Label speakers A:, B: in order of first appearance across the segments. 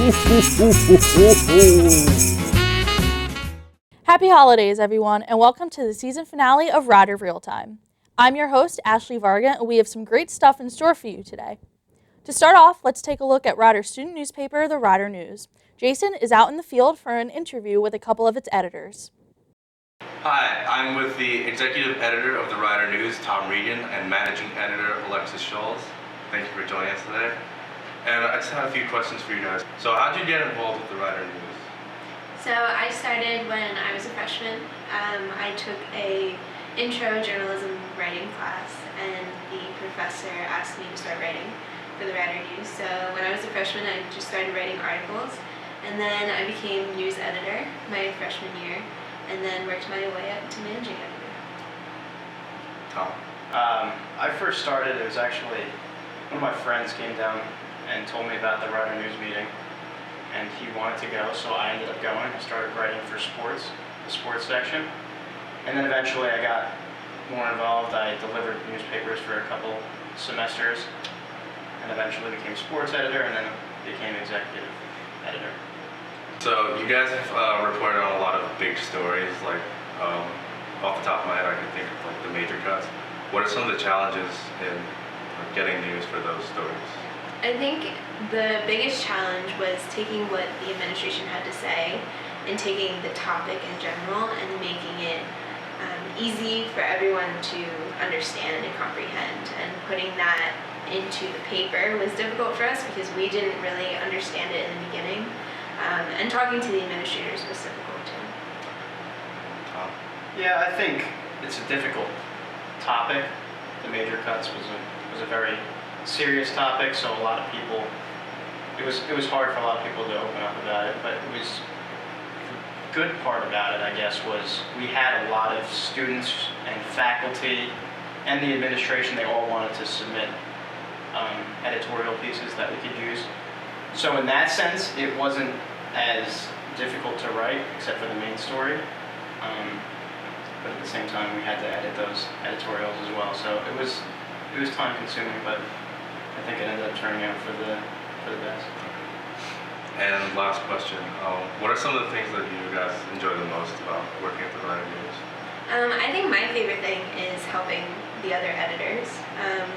A: Happy holidays, everyone, and welcome to the season finale of Rider Real Time. I'm your host, Ashley Varga, and we have some great stuff in store for you today. To start off, let's take a look at Rider's student newspaper, the Rider News. Jason is out in the field for an interview with a couple of its editors.
B: Hi, I'm with the executive editor of the Rider News, Tom Regan, and managing editor, Alexis Scholes. Thank you for joining us today. And I just have a few questions for you guys. So how'd you get involved with the Rider News?
C: So I started when I was a freshman. I took a intro journalism writing class, and the professor asked me to start writing for the Rider News. So when I was a freshman, I just started writing articles, and then I became news editor my freshman year, and then worked my way up to managing editor.
B: Tom?
D: I first started, it was actually, one of my friends came down and told me about the Rider News meeting, and he wanted to go, so I ended up going. I started writing for sports, the sports section, and then eventually I got more involved. I delivered newspapers for a couple semesters, and eventually became sports editor, and then became executive editor.
B: So you guys have reported on a lot of big stories, like off the top of my head I can think of like the major cuts. What are some of the challenges in getting news for those stories?
C: I think the biggest challenge was taking what the administration had to say and taking the topic in general and making it easy for everyone to understand and comprehend, and putting that into the paper was difficult for us because we didn't really understand it in the beginning, and talking to the administrators was difficult too.
D: Yeah, I think it's a difficult topic. The major cuts was a very serious topic, so a lot of people, it was hard for a lot of people to open up about it, but it was, the good part about it, I guess, was we had a lot of students and faculty and the administration, they all wanted to submit editorial pieces that we could use. So in that sense, it wasn't as difficult to write, except for the main story. But at the same time, we had to edit those editorials as well. So it was time consuming, but I think it ended up turning out for the best.
B: And last question, what are some of the things that you guys enjoy the most about working at the Rider News?
C: I think my favorite thing is helping the other editors.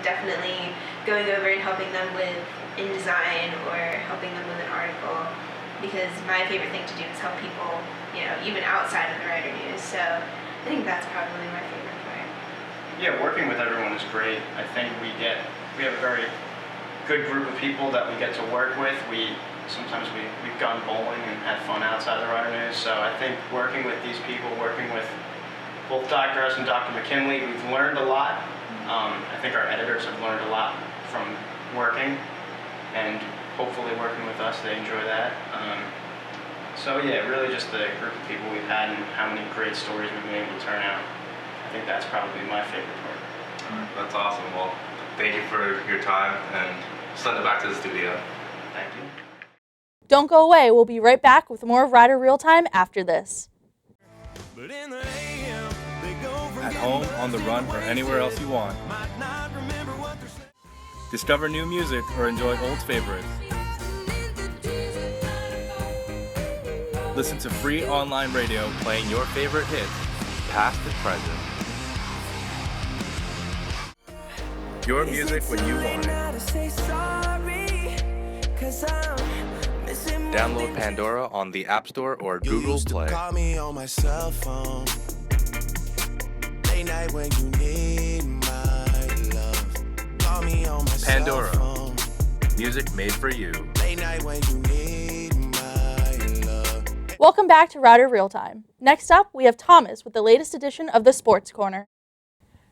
C: Definitely going over and helping them with InDesign or helping them with an article, because my favorite thing to do is help people, even outside of the Rider News. So I think that's probably my favorite part.
D: Yeah, working with everyone is great. I think we have a very good group of people that we get to work with. Sometimes we've gone bowling and had fun outside of the Rider News. So I think working with these people, working with both Dr. S and Dr. McKinley, we've learned a lot. I think our editors have learned a lot from working, and hopefully working with us, they enjoy that. So yeah, really just the group of people we've had and how many great stories we've been able to turn out. I think that's probably my favorite part.
B: That's awesome. Well, thank you for your time, and send it back to the studio.
D: Thank you.
A: Don't go away. We'll be right back with more of Rider Real Time after this.
E: At home, on the run, or anywhere else you want. Discover new music or enjoy old favorites. Listen to free online radio playing your favorite hits, past and present. Your music when you want it. Download Pandora on the App Store or Google Play.
F: Call me on my cell phone. Late night when you need my love. Call me on my
E: Pandora.
F: cell phone.
E: Music made for you.
F: Late night when you need my love.
A: Welcome back to Rider Real Time. Next up, we have Thomas with the latest edition of the Sports Corner.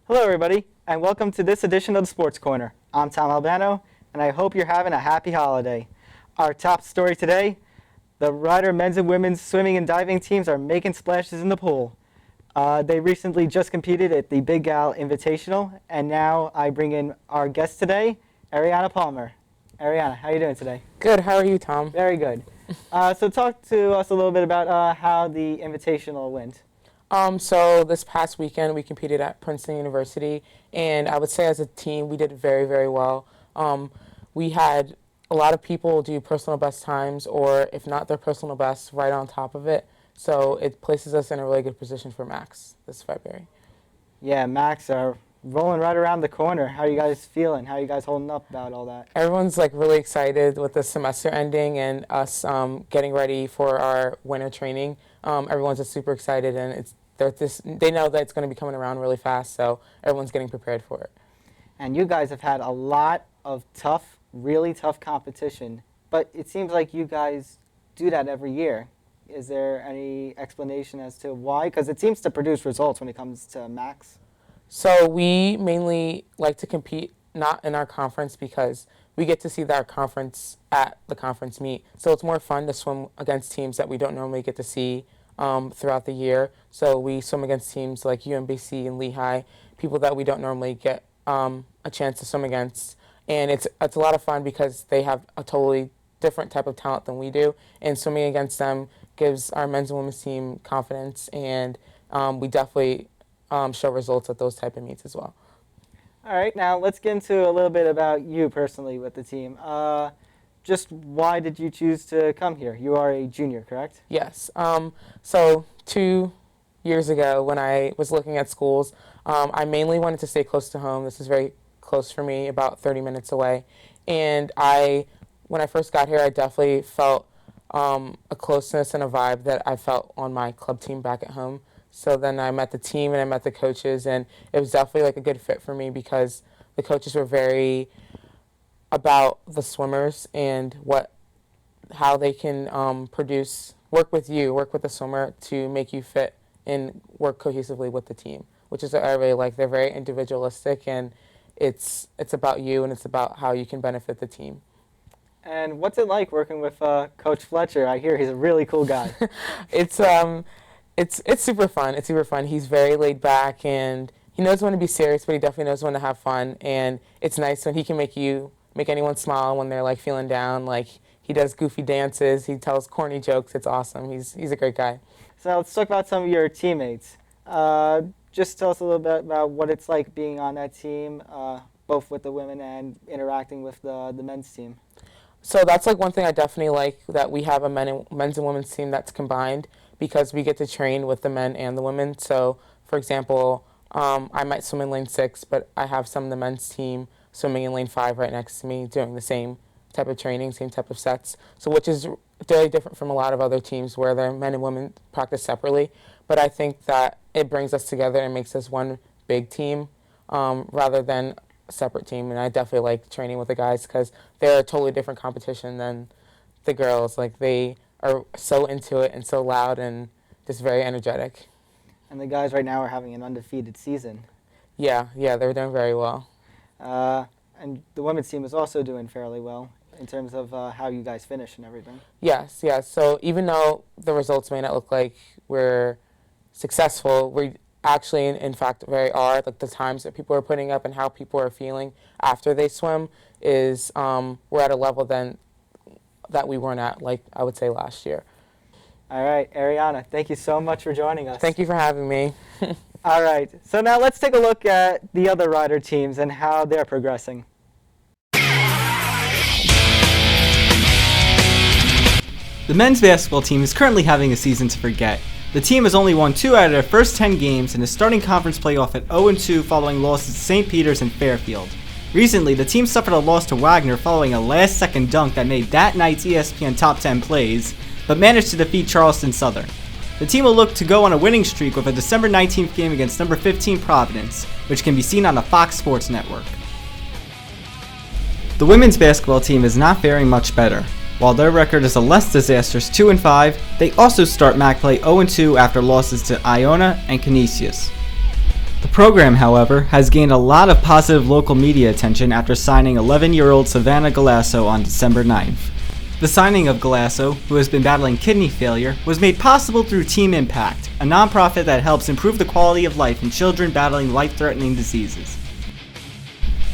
G: Hello everybody, and welcome to this edition of the Sports Corner. I'm Tom Albano, and I hope you're having a happy holiday. Our top story today, the Rider men's and women's swimming and diving teams are making splashes in the pool. They recently just competed at the Big Gal Invitational, and now I bring in our guest today, Ariana Palmer. Ariana, how are you doing today?
H: Good, how are you, Tom?
G: Very good. So talk to us a little bit about how the Invitational went.
H: So this past weekend we competed at Princeton University, and I would say as a team we did very, very well. We had a lot of people do personal best times, or if not their personal best, right on top of it. So it places us in a really good position for Max this February.
G: Yeah, Max are rolling right around the corner. How are you guys feeling? How are you guys holding up about all that?
H: Everyone's like really excited with the semester ending and us getting ready for our winter training. Everyone's just super excited, and they know that it's going to be coming around really fast, so everyone's getting prepared for it.
G: And you guys have had a lot of tough, really tough competition, but it seems like you guys do that every year. Is there any explanation as to why? Because it seems to produce results when it comes to Max.
H: So we mainly like to compete not in our conference because we get to see our conference at the conference meet. So it's more fun to swim against teams that we don't normally get to see throughout the year. So we swim against teams like UMBC and Lehigh, people that we don't normally get a chance to swim against. And it's a lot of fun because they have a totally different type of talent than we do. And swimming against them gives our men's and women's team confidence, and we definitely show results at those type of meets as well.
G: All right, now let's get into a little bit about you personally with the team. Just why did you choose to come here? You are a junior, correct?
H: Yes. So 2 years ago when I was looking at schools, I mainly wanted to stay close to home. This is very close for me, about 30 minutes away. And when I first got here, I definitely felt a closeness and a vibe that I felt on my club team back at home. So then I met the team and I met the coaches, and it was definitely like a good fit for me because the coaches were very about the swimmers and how they can work with the swimmer to make you fit and work cohesively with the team, which is what I really like. They're very individualistic, and it's about you and it's about how you can benefit the team.
G: And what's it like working with Coach Fletcher? I hear he's a really cool guy.
H: It's super fun. It's super fun. He's very laid back, and he knows when to be serious, but he definitely knows when to have fun. And it's nice when he can make anyone smile when they're like feeling down. Like he does goofy dances. He tells corny jokes. It's awesome. He's a great guy.
G: So let's talk about some of your teammates. Just tell us a little bit about what it's like being on that team, both with the women and interacting with the men's team.
H: So that's like one thing I definitely like, that we have a men's and women's team that's combined because we get to train with the men and the women. So, for example, I might swim in lane 6, but I have some of the men's team swimming in lane 5 right next to me doing the same type of training, same type of sets. So which is very different from a lot of other teams where their men and women practice separately. But I think that it brings us together and makes us one big team rather than separate team, and I definitely like training with the guys because they're a totally different competition than the girls. Like they are so into it and so loud and just very energetic.
G: And the guys right now are having an undefeated season.
H: Yeah, they're doing very well.
G: And the women's team is also doing fairly well in terms of how you guys finish and everything.
H: Yes. So even though the results may not look like we're successful, we actually, in fact, are. Like the times that people are putting up and how people are feeling after they swim is we're at a level then that we weren't at, like I would say, last year.
G: All right, Ariana, thank you so much for joining us.
H: Thank you for having me.
G: All right, so now let's take a look at the other rider teams and how they're progressing. The men's basketball team is currently having a season to forget. The team has only won 2 out of their first 10 games and is starting conference playoff at 0-2 following losses to St. Peter's and Fairfield. Recently, the team suffered a loss to Wagner following a last-second dunk that made that night's ESPN Top 10 plays, but managed to defeat Charleston Southern. The team will look to go on a winning streak with a December 19th game against number 15 Providence, which can be seen on the Fox Sports Network. The women's basketball team is not faring much better. While their record is a less disastrous 2-5, they also start MAC play 0-2 after losses to Iona and Canisius. The program, however, has gained a lot of positive local media attention after signing 11-year-old Savannah Galasso on December 9th. The signing of Galasso, who has been battling kidney failure, was made possible through Team Impact, a nonprofit that helps improve the quality of life in children battling life-threatening diseases.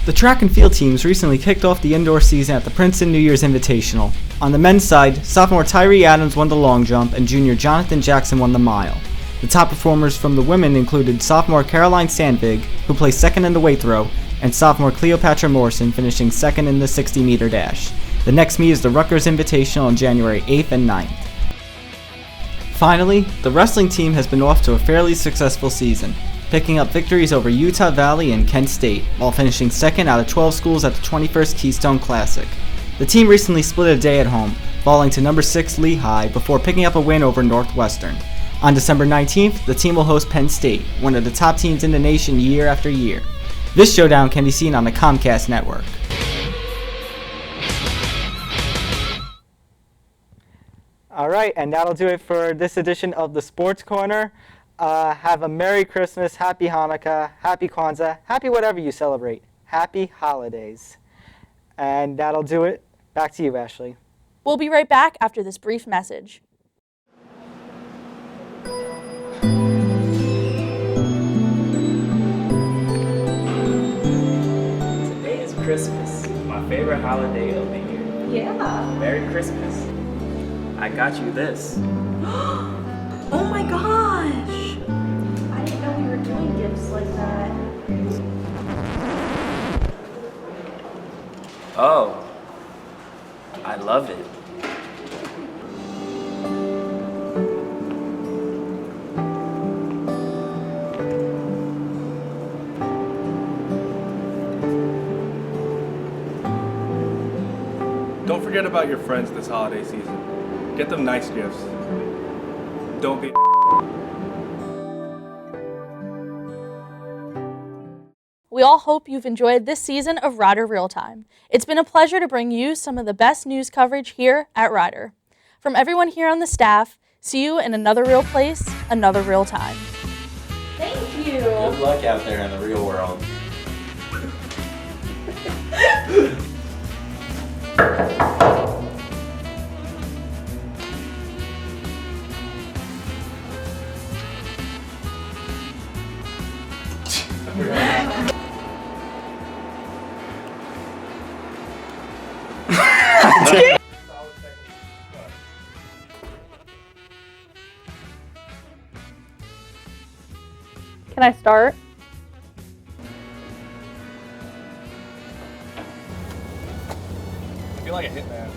G: The track and field teams recently kicked off the indoor season at the Princeton New Year's Invitational. On the men's side, sophomore Tyree Adams won the long jump and junior Jonathan Jackson won the mile. The top performers from the women included sophomore Caroline Sandvig, who placed second in the weight throw, and sophomore Cleopatra Morrison finishing second in the 60-meter dash. The next meet is the Rutgers Invitational on January 8th and 9th. Finally, the wrestling team has been off to a fairly successful season, picking up victories over Utah Valley and Kent State, while finishing second out of 12 schools at the 21st Keystone Classic. The team recently split a day at home, falling to number 6 Lehigh before picking up a win over Northwestern. On December 19th, the team will host Penn State, one of the top teams in the nation year after year. This showdown can be seen on the Comcast network. All right, and that'll do it for this edition of the Sports Corner. Have a Merry Christmas, Happy Hanukkah, Happy Kwanzaa, Happy whatever you celebrate. Happy holidays. And that'll do it. Back to you, Ashley.
A: We'll be right back after this brief message.
I: Today is Christmas, my favorite holiday of the year.
J: Yeah.
I: Merry Christmas. I got you this.
J: Oh my gosh! I didn't know we were doing gifts like that.
I: Oh, I love it.
E: Don't forget about your friends this holiday season. Get them nice gifts. Don't be
A: We all hope you've enjoyed this season of Rider Real Time. It's been a pleasure to bring you some of the best news coverage here at Rider. From everyone here on the staff, see you in another real place, another real time.
J: Thank you.
I: Good luck out there in the real world.
A: Can I start?
E: I feel like a hitman.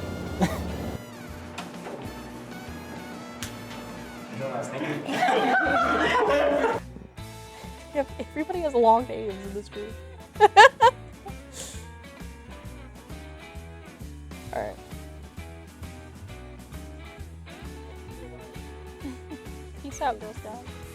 E: You know what I was thinking?
A: Yeah, everybody has long names in this group. All right. Peace out, Girl Scouts.